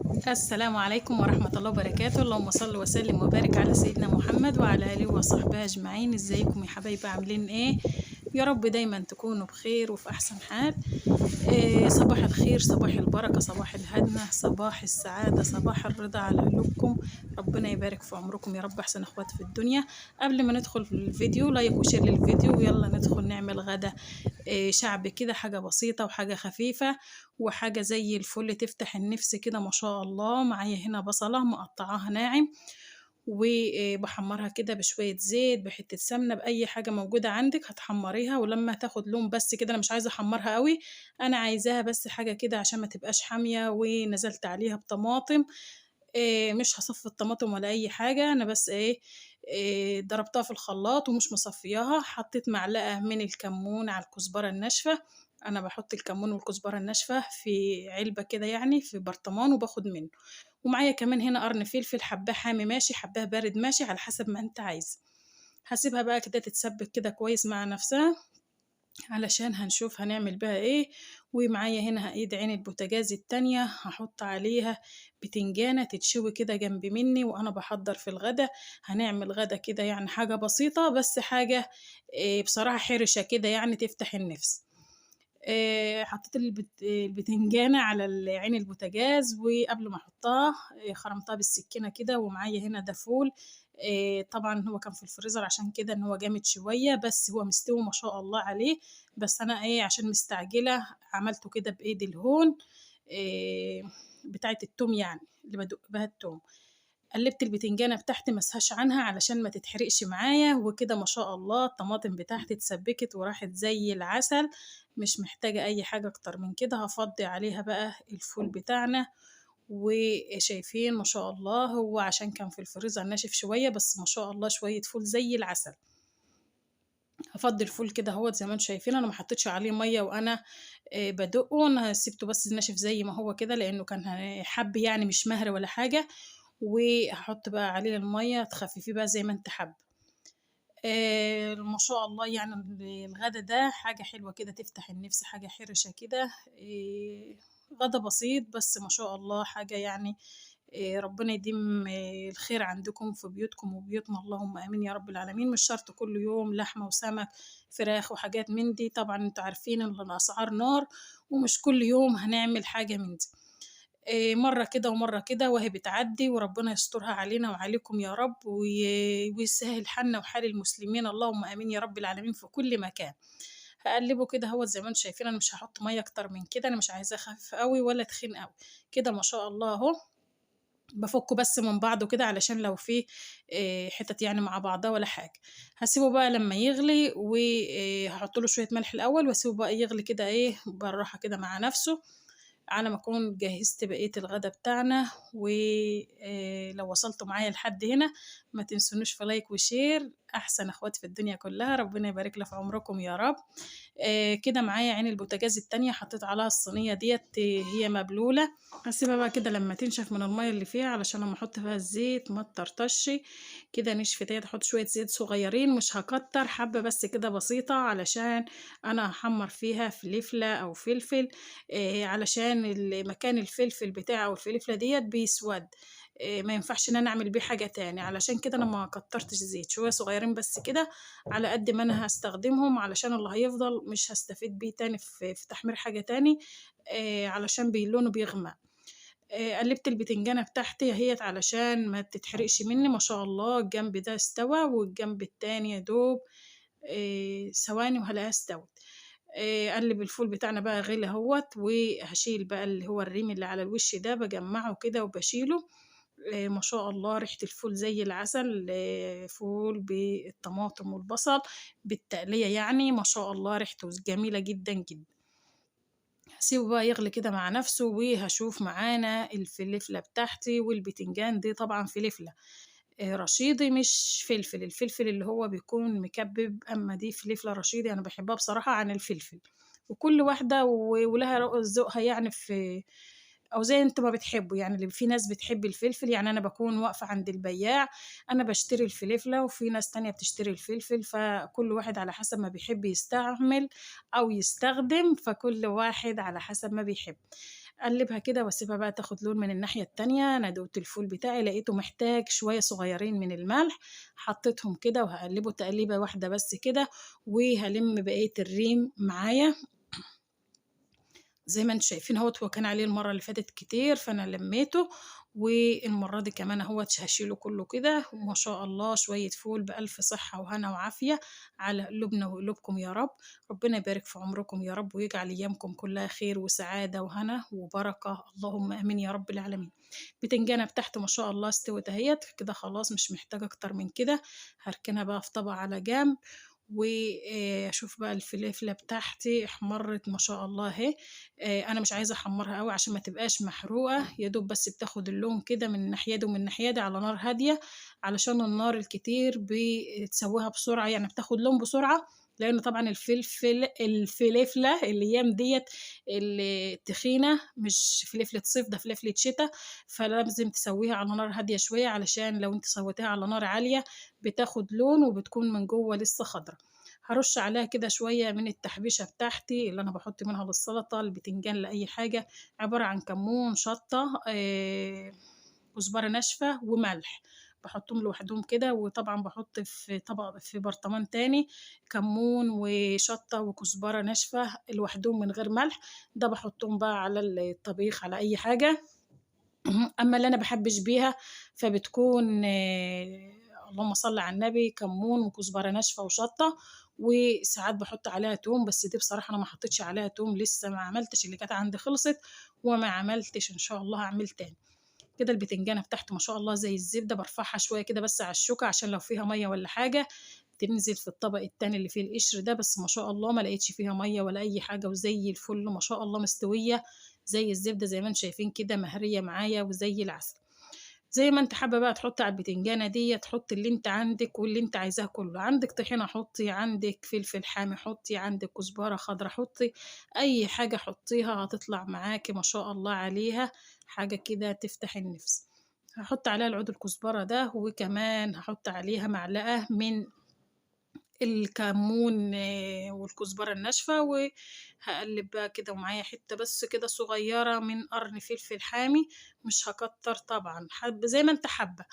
السلام عليكم ورحمة الله وبركاته. اللهم صل وسلم وبارك على سيدنا محمد وعلى آله وصحبه أجمعين. ازيكم يا حبايبي، عاملين ايه؟ يا رب دايما تكونوا بخير وفي أحسن حال. صباح الخير، صباح البركة، صباح الهدنة، صباح السعادة، صباح الرضا على قلوبكم. ربنا يبارك في عمركم يا رب، أحسن أخوات في الدنيا. قبل ما ندخل في الفيديو، لايك وشير للفيديو ويلا ندخل نعمل غدا شعبي كده، حاجة بسيطة وحاجة خفيفة وحاجة زي الفل تفتح النفس كده ما شاء الله. معايا هنا بصلة مقطعاها ناعم وبحمرها كده بشوية زيت بحتة سمنة بأي حاجة موجودة عندك هتحمريها، ولما تاخد لون بس كده، أنا مش عايزة أحمرها قوي، أنا عايزاها بس حاجة كده عشان ما تبقاش حامية. ونزلت عليها بطماطم، مش هاصفّي الطماطم ولا أي حاجة، أنا بس ضربتها في الخلاط ومش مصفياها. حطيت معلقة من الكمون على الكزبرة الناشفة، أنا باحط الكمون والكزبرة الناشفة في علبة كده يعني في برطمان وباخد منه. ومعايا كمان هنا قرن فلفل، حبّاه حامي ماشي، حبّاه بارد ماشي، على حسب ما أنت عايزة. هاسيبها بقى كده تتسبك كده كويس مع نفسها علشان هنشوف هنعمل بيها إيه. ومعايا هنا إيد عين البوتاجاز التانية هاحط عليها بتنجانة تتشوي كده جنب مني وأنا باحضّر في الغدا. هنعمل غدا كده يعني حاجة بسيطة، بس حاجة بصراحة حرشة كده يعني تفتح النِفس. حطيت البتنجانة على عين البوتاجاز، وقبل ما أحطها خرمتها بالسكينة كده. ومعايا هنا ده فول، طبعًا هو كان في الفريزر عشان كده إن هو جامد شوية، بس هو مستوي ما شاء الله عليه. بس أنا عشان مستعجلة عملته كده بإيد الهون، بتاعة التوم يعني اللي بادق بيها التوم. قلّبت البتنجانة بتاعتي ما اسهاش عنها علشان ما تتحرقش معايا، وكده ما شاء الله الطماطم بتاعتي اتسبكت وراحت زي العسل، مش محتاجة أي حاجة أكتر من كده. هافضّي عليها بقى الفول بتاعنا، وشايفين ما شاء الله هو عشان كان في الفريزر ناشف شوية، بس ما شاء الله شوية فول زي العسل. هافضّي الفول كده أهوّة زي ما أنتم شايفين، أنا ما حطيتش عليه مَيّة وأنا بادُقّه، أنا سِبته بس ناشف زي ما هو كده لإنه كان حَب يعني مش مهري ولا حاجة. وهاحط بقى عليه المَيّة تخفّفيه بقى زي ما أنتِ حابة. ما شاء الله يعني الغدا ده حاجة حلوة كده تفتح النِفس، حاجة حرشة كده. غدا بسيط بس ما شاء الله حاجة يعني. ربنا يديم الخير عندكم في بيوتكم وبيوتنا، اللهم آمين يا رب العالمين. مش شرط كل يوم لحمة وسمك، فراخ وحاجات من دي، طبعًا أنتم عارفين إن الأسعار نار، ومش كل يوم هنعمل حاجة من دي. مرّة كده ومرّة كده وأهي بتعدّي، وربنا يسترها علينا وعليكم يا رب، ويسهّل حالنا وحال المسلمين، اللهم آمين يا رب العالمين في كل مكان. هاقلّبه كده أهوّة زي ما أنتم شايفين، أنا مش هاحط مَيّة أكتر من كده، أنا مش عايزاه خفيف أوي ولا تخين أوي. كده ما شاء الله أهو، بافُكُّه بس من بعضه كده علشان لو في حِتَت يعني مع بعضها ولا حاجة. هاسيبه بقى لمّا يغلي، هاحط له شوية ملح الأول واسيبه بقى يغلي كده بالراحة كده مع نَفْسه، على ما أكون جهّزت بقية الغدا بتاعنا. لو وصلتوا معايا لحد هنا ما تنسونيش في لايك وشير، أحسن أخوات في الدنيا كلّها، ربنا يبارك لي في عمركم يا رب. كده معايا عين البوتاجاز التانية حطيت عليها الصينية ديّة هي مبلولة، هاسيبها بقى كده لمّا تنشف من المَيّة اللي فيها علشان لمّا أحط فيها الزيت ما تطرطشش. كده نشفت أهيّة، هاحط شوية زيت صغيّرين مش هاكتّر، حبّة بس كده بسيطة علشان أنا هاحمّر فيها فلفلة أو فلفل، علشان مكان الفلفل بتاعي أو الفلفلة ديّة بيسوَد، ما ينفعش إن أنا أعمل بيه حاجة تاني، علشان كده أنا ما كتّرتش زيت، شوية صغيّرين بس كده على قد ما أنا هاستخدمهم، علشان اللي هيفضل مش هاستفيد بيه تاني في تحمير حاجة تاني، علشان لونه بيغمق. قلّبت البتنجانة بتاعتي أهيّة علشان ما تتحرقش منّي، ما شاء الله الجنب ده استوى والجنب التاني يا دوب ثواني وهالاقيها استوت. أقلّب الفول بتاعنا بقى غِلي أهوّة، وهاشيل بقى اللي هو الريم اللي على الوش ده باجمّعه كده وباشيله. ما شاء الله ريحة الفول زي العسل، فول بالطماطم والبصل بالتقلية يعني، ما شاء الله ريحته جميلة جدًا، جدًا. هاسيبه بقى يغلي كده مع نَفْسه، وهاشوف معانا الفلفلة بتاعتي والبتنجان دي طبعًا فلفلة رشيدي مش فلفل، الفلفل اللي هو بيكون مكبِّب، أمّا دي فلفلة رشيدي أنا باحبها بصراحة عن الفلفل. وكل واحدة ولها ذوقها يعني أو زي أنتم ما بتحبّوا، يعني في ناس بتحب الفلفل، يعني أنا باكون واقفة عند البياع، أنا باشتري الفلفلة وفي ناس تانية بتشتري الفلفل، فكل واحد على حسب ما بيحب يستعمل أو يستخدم، فكل واحد على حسب ما بيحب. أقلّبها كده واسيبها بقى تاخد لون من الناحية التانية. أنا دوقت الفول بتاعي لقيته محتاج شوية صغيّرين من الملح، حطيتهم كده وهاقلّبه تقليبة واحدة بس كده، وهالِم بقية الريم معايا. زي ما أنتم شايفين أهوّة، هو كان عليه المرّة اللي فاتت كتير، فأنا لمّيته، والمرّة دي كمان أهوّة هاشيله كلّه كده، وما شاء الله شوية فول بألف صحة وهنا وعافية على قلوبنا وقلوبكم يا رب. ربنا يبارك في عمركم يا رب، ويجعل أيامكم كلّها خير وسعادة وهنا وبركة، اللهم آمين يا رب العالمين. البتنجانة بتاعتي ما شاء الله استوت أهيّة، كده خلاص مش محتاجة أكتر من كده. هاركنها بقى في طبق على جنب، أشوف بقى الفليفلة بتاعتي احمرِّت ما شاء الله أهي. أنا مش عايزة أحمّرها أوي عشان ما تبقاش محروقة، يا دوب بس بتاخد اللون كده من الناحية دي ومن الناحية دي على نار هادية، علشان النار الكتير بتسوّيها بسرعة، يعني بتاخد لون بسرعة، لإن طبعًا الفليفلة الأيام ديّة التخينة مش فليفلة صيف، ده فليفلة شتا، فلازم تسوّيها على نار هادية شوية، علشان لو أنتِ سوّيتيها على نار عالية بتاخد لون وبتكون من جوّه لسه خضرا. هارُش عليها كده شوية من التحبيشة بتاعتي اللي أنا باحُط منها للسلطة، البتنجان، لأي حاجة، عبارة عن كمون، شطة، كزبرة ناشفة وملح، باحُطّهم لوحدهم كده. وطبعًا باحُط في برطمان تاني كمون وشطة وكزبرة ناشفة لوحدهم من غير ملح، ده باحُطّهم بقى على الطبيخ على أي حاجة. أمّا اللي أنا باحبّش بيها فبتكون اللهم صل على النبي، كمّون وكزبرة ناشفة وشطة، وساعات باحُط عليها توم، بس دي بصراحة أنا ما حطيتش عليها توم لسه، ما عملتش، اللي كانت عندي خلصت وما عملتش، إن شاء الله هاعمل تاني. كده البتنجانة بتاعتي ما شاء الله زي الزبدة، بارفعها شوية كده بس على الشوكة عشان لو فيها مَيّة والّا حاجة تنزل في الطبق التاني اللي فيه القشر ده، بس ما شاء الله ما لقيتش فيها مَيّة ولا أي حاجة، وزي الفل ما شاء الله مستوية زي الزبدة زي ما أنتم شايفين كده مهرية معايا وزي العسل. زي ما أنتِ حابة بقى تحطّي على البتنجانة ديّة، حُطّي اللي أنتِ عندِك واللي أنتِ عايزاه كلّه، عندِك طحينة حُطّي، عندِك فلفل حامي حُطّي، عندِك كزبرة خضرا حُطّي، أي حاجة حُطّيها هتطلع معاكِ ما شاء الله عليها حاجة كده تفتح النِفس. هاحُط عليها العود الكزبرة ده، وكمان هاحُط عليها معلقة من الكمون والكزبرة الناشفة، وهاقلِّب بقى كده، ومعايا حتّة بس كده صغيّرة من قرن فلفل حامي، مش هاكتّر طبعًا، زي ما أنت حابة،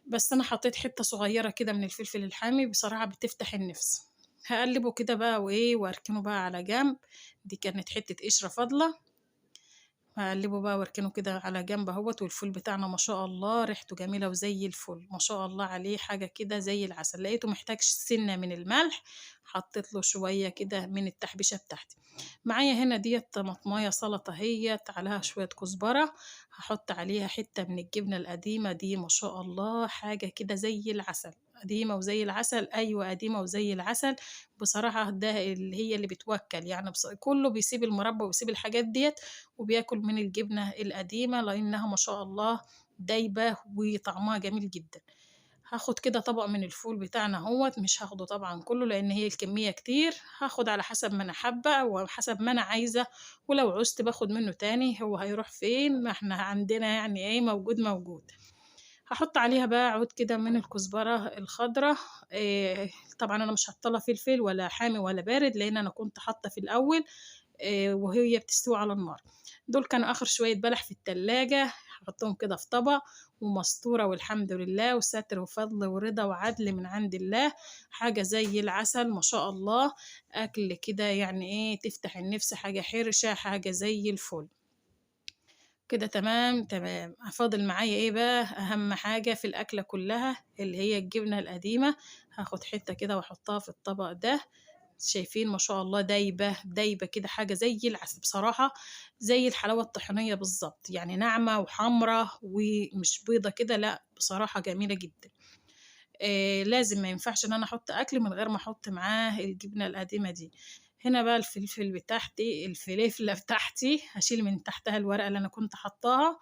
بس أنا حطيت حتّة صغيّرة كده من الفلفل الحامي بصراحة بتفتح النِفس. هاقلِّبه كده بقى وأركنه بقى على جنب. دي كانت حتّة قشرة فاضلة، هاقلّبه بقى واركنه كده على جنب أهوّة. والفول بتاعنا ما شاء الله ريحته جميلة وزي الفل، ما شاء الله عليه حاجة كده زي العسل. لقيته محتاج سِنّة من الملح، حطيت له شوية كده من التحبيشة بتاعتي. معايا هنا ديّة طماطماية سلطة أهيّة، عليها شوية كزبرة، هاحط عليها حتّة من الجبنة القديمة دي ما شاء الله حاجة كده زي العسل، قديمة وزي العسل، أيوه قديمة وزي العسل. بصراحة ده هي اللي بتوكّل، يعني كُلّه بيسيب المربى ويسيب الحاجات ديّة وبياكل من الجبنة القديمة، لإنها ما شاء الله دايبة وطعمها جميل جدًا. هاخد كده طبق من الفول بتاعنا أهوّة، مش هاخده طبعًا كلّه لإن هي الكمية كتير، هاخد على حسب ما أنا حابة وحسب ما أنا عايزة، ولو عُزت باخد منه تاني، هو هيروح فين؟ ما إحنا عندنا يعني إيه، موجود، موجود. هاحط عليها بقى عود كده من الكزبرة الخضرا، آآ طبعًا أنا مش حاطة لها فلفل ولا حامي ولا بارد، لإن أنا كنت حاطة في الأول وهي بتستوي على النار. دول كانوا آخر شوية بلح في التلاجة، هاحطهم كده في طبق ومستورة والحمد لله، وستر وفضل ورضا وعدل من عند الله، حاجة زي العسل ما شاء الله، أكل كده يعني إيه تفتح النِفس، حاجة حرشة، حاجة زي الفل. كده تمام، تمام. فاضل معايا إيه بقى، أهم حاجة في الأكلة كلّها اللي هي الجبنة القديمة، هاخد حتّة كده وأحطها في الطبق ده. شايفين ما شاء الله دايبة، دايبة كده حاجة زي العسل بصراحة، زي الحلاوة الطحينية بالضبط، يعني ناعمة وحمرا ومش بيضة كده، لأ بصراحة جميلة جدًا. لازم ما ينفعش إن أنا أحُط أكل من غير ما أحُط معاه الجبنة القديمة دي. هنا بقى الفلفل بتاعتي الفليفلة بتاعتي هاشيل من تحتها الورقة اللي أنا كنت حاطاها،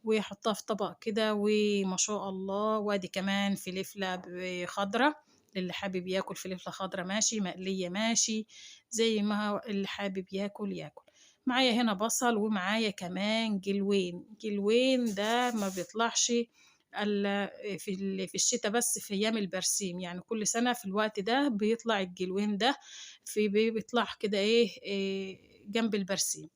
وأحطها في طبق كده وما شاء الله. وأدي كمان فليفلة خضرا، للي حابب ياكل فليفلة خضرا ماشي، مقلية ماشي، زي ما هو اللي حابب ياكل، ياكل. معايا هنا بصل ومعايا كمان جلوين، جلوين ده ما بيطلعش إلا في الشتا بس في أيام البرسيم، يعني كل سنة في الوقت ده بيطلع الجلوين ده، بيطلع كده إيه، جنب البرسيم.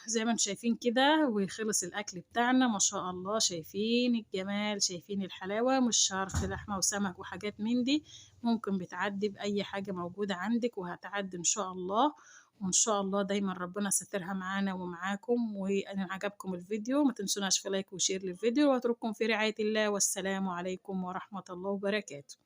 زي ما انتم شايفين كده وخلص الأكل بتاعنا ما شاء الله، شايفين الجمال، شايفين الحلاوة، مش شرط لحمة وسمك وحاجات من دي، ممكن بتعدي بأي حاجة موجودة عندك وهتعدي إن شاء الله. وإن شاء الله دايما ربنا ساترها معانا ومعاكم. وإن عجبكم الفيديو ما تنسوناش في لايك وشير للفيديو، وأترككم في رعاية الله، والسلام عليكم ورحمة الله وبركاته.